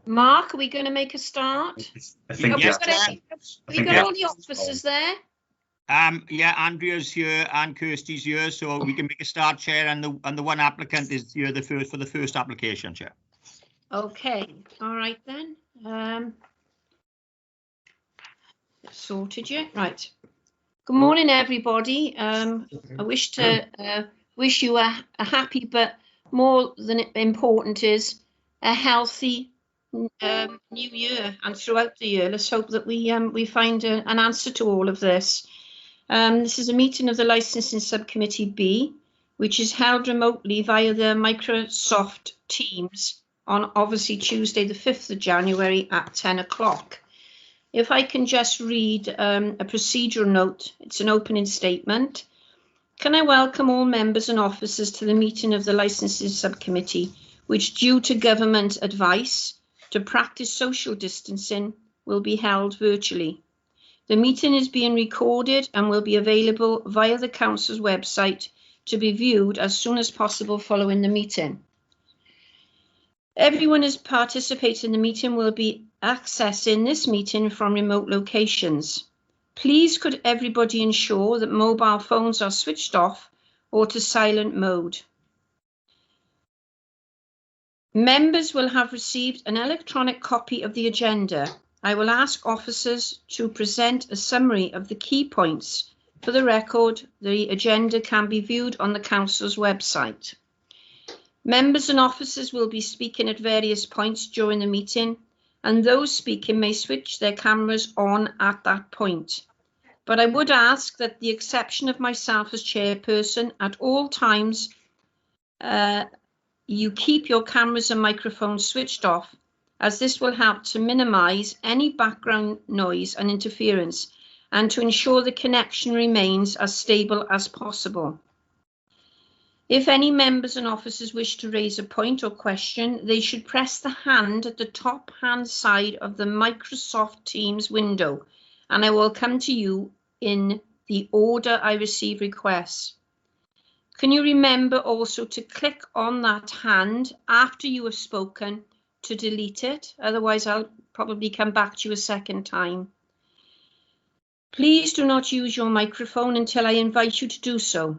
Mark, are we going to make a start? I think Have yes. we got all the officers there? Yeah, Andrea's here and Kirsty's here, so we can make a start, Chair, and the one applicant is here for the first application, Chair. Okay, all right then. Sorted you, right. Good morning, everybody. I wish to wish you a happy, but more than important is a healthy new year and throughout the year. Let's hope that we find an answer to all of this. This is a meeting of the Licensing Subcommittee B, which is held remotely via the Microsoft Teams on obviously Tuesday, the 5th of January at 10 o'clock. If I can just read a procedural note, it's an opening statement. Can I welcome all members and officers to the meeting of the Licensing Subcommittee, which, due to government advice to practice social distancing, will be held virtually. The meeting is being recorded and will be available via the Council's website to be viewed as soon as possible following the meeting. Everyone who is participating in the meeting will be accessing this meeting from remote locations. Please could everybody ensure that mobile phones are switched off or to silent mode. Members will have received an electronic copy of the agenda. I will ask officers to present a summary of the key points. For the record, the agenda can be viewed on the Council's website. Members and officers will be speaking at various points during the meeting, and those speaking may switch their cameras on at that point. But I would ask that the exception of myself as chairperson, at all times, you keep your cameras and microphones switched off, as this will help to minimise any background noise and interference and to ensure the connection remains as stable as possible. If any members and officers wish to raise a point or question, they should press the hand at the top hand side of the Microsoft Teams window, and I will come to you in the order I receive requests. Can you remember also to click on that hand after you have spoken to delete it? Otherwise, I'll probably come back to you a second time. Please do not use your microphone until I invite you to do so.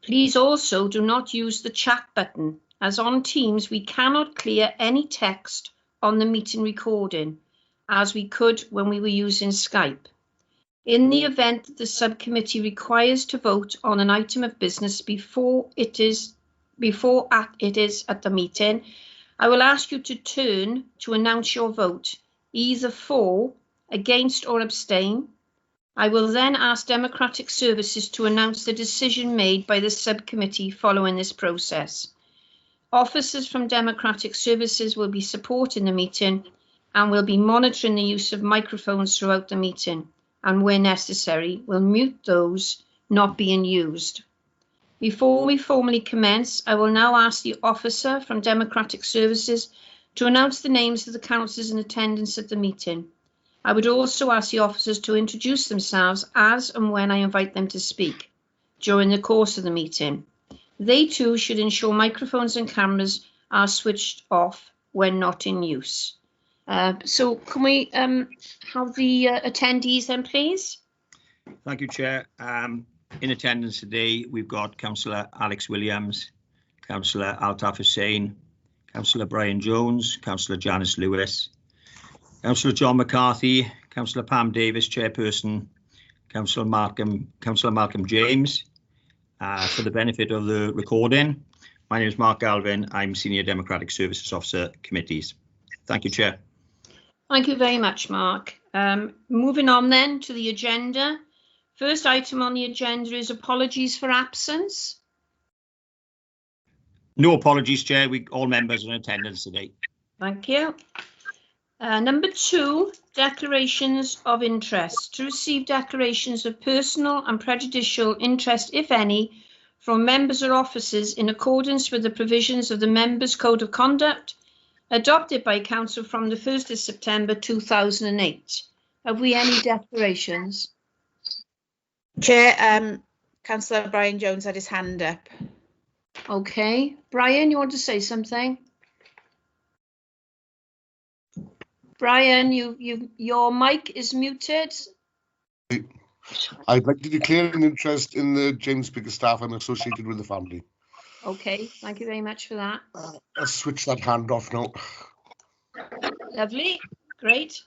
Please also do not use the chat button, as on Teams we cannot clear any text on the meeting recording, as we could when we were using Skype. In the event that the subcommittee requires to vote on an item of business before it is at the meeting, I will ask you to turn to announce your vote, either for, against or abstain. I will then ask Democratic Services to announce the decision made by the subcommittee following this process. Officers from Democratic Services will be supporting the meeting and will be monitoring the use of microphones throughout the meeting, and where necessary, will mute those not being used. Before we formally commence, I will now ask the officer from Democratic Services to announce the names of the councillors in attendance at the meeting. I would also ask the officers to introduce themselves as and when I invite them to speak during the course of the meeting. They too should ensure microphones and cameras are switched off when not in use. So can we have the attendees then, please? Thank you, Chair. In attendance today, we've got Councillor Alex Williams, Councillor Altaf Hussain, Councillor Brian Jones, Councillor Janice Lewis, Councillor John McCarthy, Councillor Pam Davis, Chairperson, Councillor Malcolm James. For the benefit of the recording, my name is Mark Galvin. I'm Senior Democratic Services Officer, Committees. Thank you, Chair. Thank you very much, Mark. Moving on then to the agenda. First item on the agenda is apologies for absence. No apologies, Chair. All members are in attendance today. Thank you. Number 2, declarations of interest. To receive declarations of personal and prejudicial interest, if any, from members or officers in accordance with the provisions of the Members' Code of Conduct adopted by Council from the 1st of September 2008. Have we any declarations? Chair, Councillor Brian Jones had his hand up. Okay. Brian, you want to say something? Brian, your mic is muted. I'd like to declare an interest in the James Bickerstaff and associated with the family. Okay, thank you very much for that. I'll switch that hand off now. Lovely, great.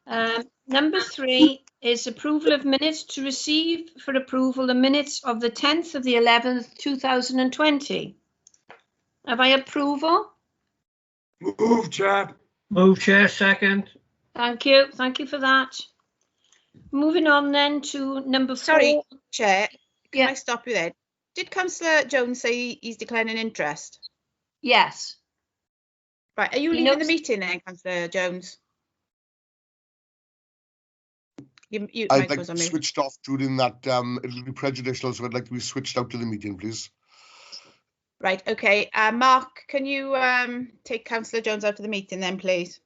Number 3 is approval of minutes to receive for approval the minutes of the 10th of the 11th, 2020. Have I approval? Move, Chair. Move, Chair, second. Thank you for that. Moving on then to number 4. Sorry, Chair, can Yeah. I stop you there? Did Councillor Jones say he's declaring an interest? Yes. Right, are you He leaving the knows- meeting then, Councillor Jones? Your I'd like microphone's to on be mute. switched off during that. It'll be prejudicial, so I'd like to be switched out to the meeting, please. Right, okay. Mark, can you take Councillor Jones out of the meeting then, please?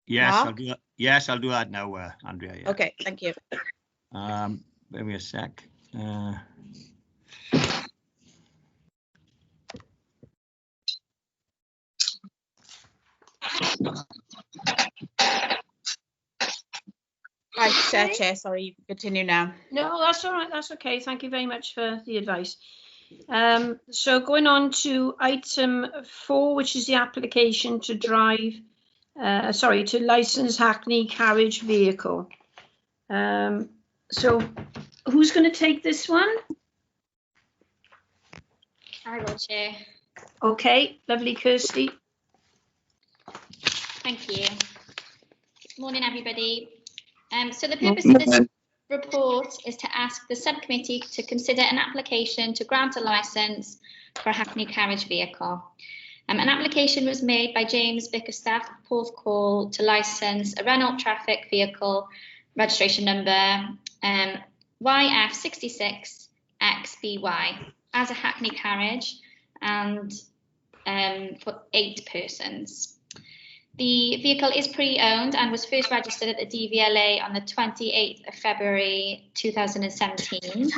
Yes, Mark? I'll do that. Yes, I'll do that now, Andrea. Yeah. Okay, thank you. Give me a sec. Right, Okay. Chair, sorry, you can continue now. No, that's all right. That's okay. Thank you very much for the advice. So going on to item 4, which is the application to to license Hackney carriage vehicle. So who's going to take this one? I will, Chair. Okay, lovely, Kirsty. Thank you. Morning, everybody. So the purpose of this report is to ask the subcommittee to consider an application to grant a licence for a Hackney carriage vehicle. An application was made by James Bickerstaff of Porthcawl to licence a Renault Traffic vehicle registration number YF66XBY as a Hackney carriage and for 8 persons. The vehicle is pre-owned and was first registered at the DVLA on the 28th of February 2017.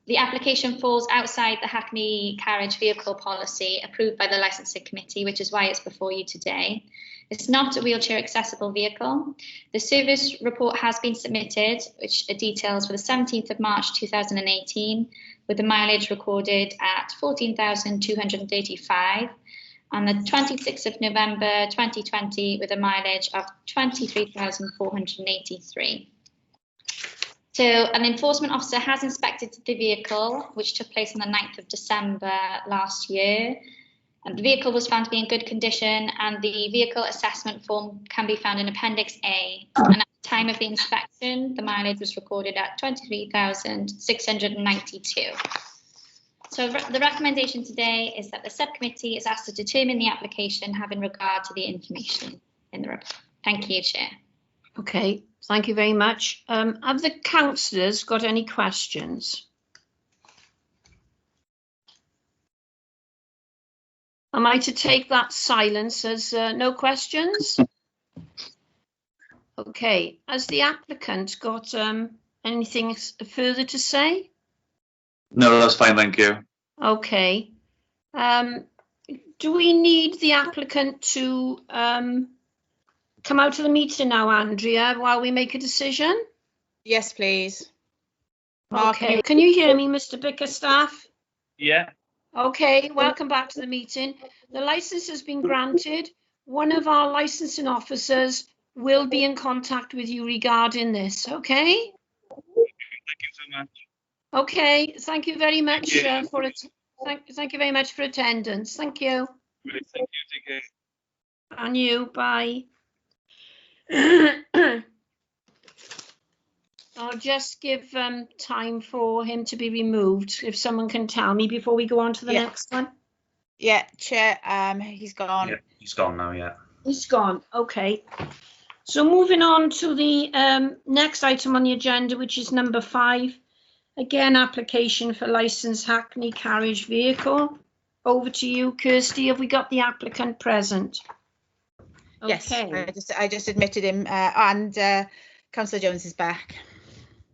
The application falls outside the Hackney carriage vehicle policy approved by the licensing committee, which is why it's before you today. It's not a wheelchair accessible vehicle. The service report has been submitted, which details for the 17th of March 2018, with the mileage recorded at 14,235. On the 26th of November 2020 with a mileage of 23,483. So an enforcement officer has inspected the vehicle, which took place on the 9th of December last year. And the vehicle was found to be in good condition and the vehicle assessment form can be found in Appendix A. And at the time of the inspection, the mileage was recorded at 23,692. So the recommendation today is that the subcommittee is asked to determine the application having regard to the information in the report. Thank you, Chair. Okay, thank you very much. Have the councillors got any questions? Am I to take that silence as no questions? Okay, has the applicant got anything further to say? No, that's fine, thank you. Okay. Do we need the applicant to come out of the meeting now, Andrea, while we make a decision? Yes, please. Mark, Okay. Can you hear me, Mr. Bickerstaff? Yeah. Okay, welcome back to the meeting. The licence has been granted. One of our licensing officers will be in contact with you regarding this, okay? Thank you so much. Okay, thank you very much Yeah. for it. Thank you very much for attendance. Thank you. Thank you. Take care. And you, bye. I'll just give time for him to be removed, if someone can tell me before we go on to the Yeah. next one. Yeah, Chair, he's gone. Yeah, he's gone now, yeah. He's gone, okay. So moving on to the next item on the agenda, which is number 5. Again, application for licence Hackney carriage vehicle. Over to you, Kirsty. Have we got the applicant present? Yes, Okay. I just admitted him and Councillor Jones is back.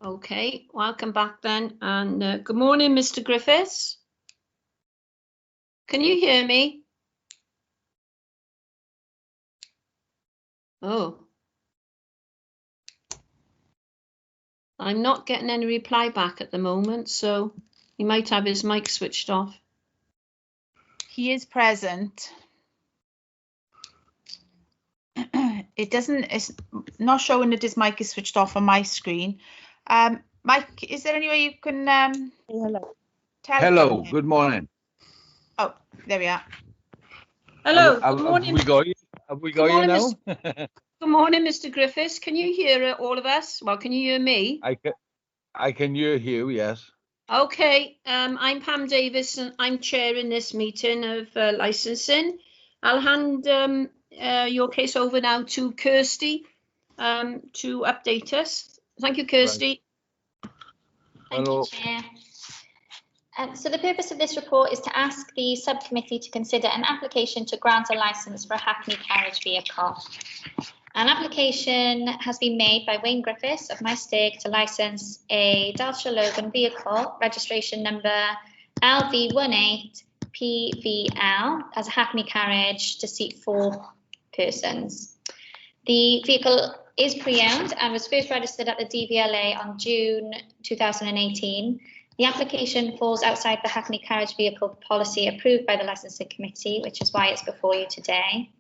Okay, welcome back then. And good morning, Mr. Griffiths. Can you hear me? Oh. I'm not getting any reply back at the moment, so he might have his mic switched off. He is present. It's not showing that his mic is switched off on my screen. Mike, is there any way you can Hello, good morning. Oh, there we are. Hello, Have good morning. Have we got you now? Good morning, Mr. Griffiths. Can you hear all of us? Well, can you hear me? I can hear you, yes. Okay, I'm Pam Davis and I'm chairing this meeting of licensing. I'll hand your case over now to Kirsty to update us. Thank you, Kirsty. Thank you, Chair. So the purpose of this report is to ask the subcommittee to consider an application to grant a licence for a Hackney carriage vehicle. An application has been made by Wayne Griffiths of Maesteg to licence a Dacia Logan vehicle, registration number LV18PVL, as a Hackney carriage to seat 4 persons. The vehicle is pre-owned and was first registered at the DVLA on June 2018. The application falls outside the Hackney carriage vehicle policy approved by the licensing committee, which is why it's before you today.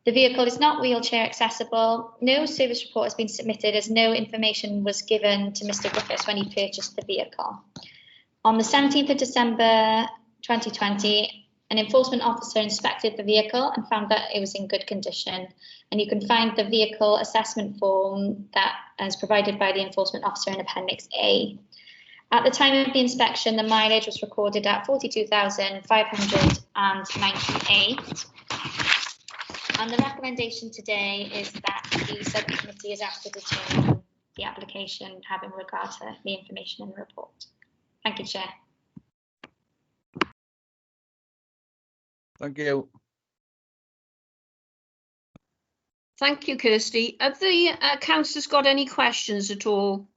The vehicle is not wheelchair accessible. No service report has been submitted as no information was given to Mr. Griffiths when he purchased the vehicle. On the 17th of December 2020, an enforcement officer inspected the vehicle and found that it was in good condition. And you can find the vehicle assessment form that is provided by the enforcement officer in Appendix A. At the time of the inspection, the mileage was recorded at 42,598. And the recommendation today is that the subcommittee is asked to determine the application having regard to the information in the report. Thank you, Chair. Thank you. Thank you, Kirsty. Have the councillors got any questions at all?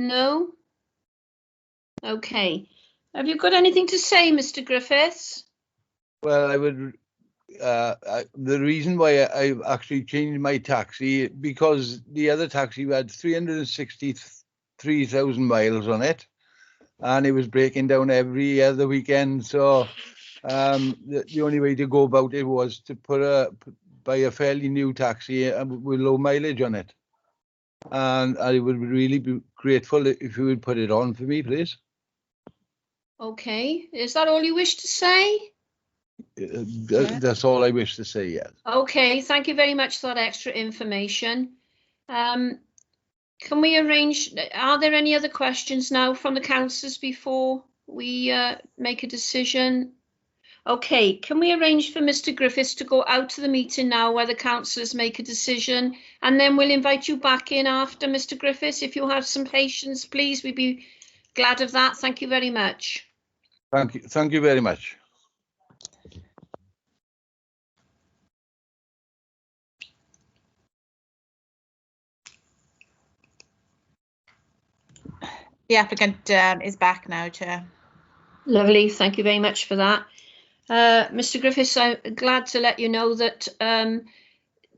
No? Okay. Have you got anything to say, Mr. Griffiths? Well, I would. The reason why I've actually changed my taxi, because the other taxi had 363,000 miles on it, and it was breaking down every other weekend. So the only way to go about it was to buy a fairly new taxi with low mileage on it. And I would really be grateful if you would put it on for me, please. Okay. Is that all you wish to say? That's all I wish to say, yes. Okay, thank you very much for that extra information. Can we arrange, are there any other questions now from the councillors before we make a decision? Okay, can we arrange for Mr. Griffiths to go out to the meeting now where the councillors make a decision, and then we'll invite you back in after, Mr. Griffiths. If you have some patience, please, we'd be glad of that. Thank you very much. Thank you very much. The applicant is back now, Chair. Lovely, thank you very much for that. Mr. Griffiths, I'm glad to let you know that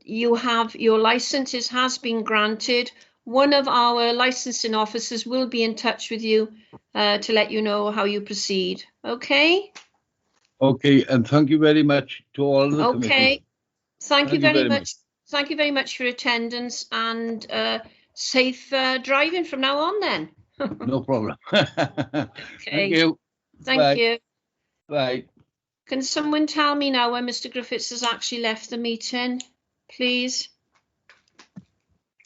you have your licence has been granted. One of our licensing officers will be in touch with you to let you know how you proceed. Okay? Okay, and thank you very much to all the committee. Okay, thank you very much. Thank you very much for your attendance, and safe driving from now on then. No problem. Okay. Thank you. Thank you. Bye. Can someone tell me now when Mr. Griffiths has actually left the meeting, please?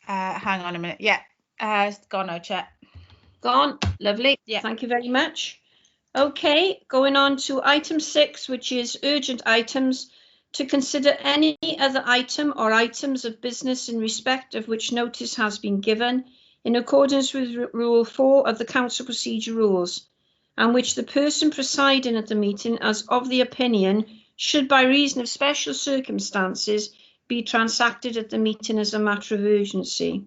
Hang on a minute. Yeah, it's gone now, Chair. Gone. Lovely. Yeah. Thank you very much. Okay, going on to item 6, which is urgent items. To consider any other item or items of business in respect of which notice has been given in accordance with Rule 4 of the Council Procedure Rules, and which the person presiding at the meeting is of the opinion should, by reason of special circumstances, be transacted at the meeting as a matter of urgency.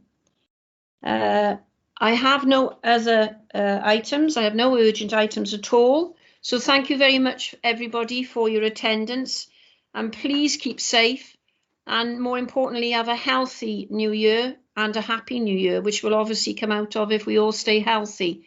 I have no other items. I have no urgent items at all. So thank you very much, everybody, for your attendance. And please keep safe. and more importantly, have a healthy new year and a happy new year, which will obviously come out of if we all stay healthy.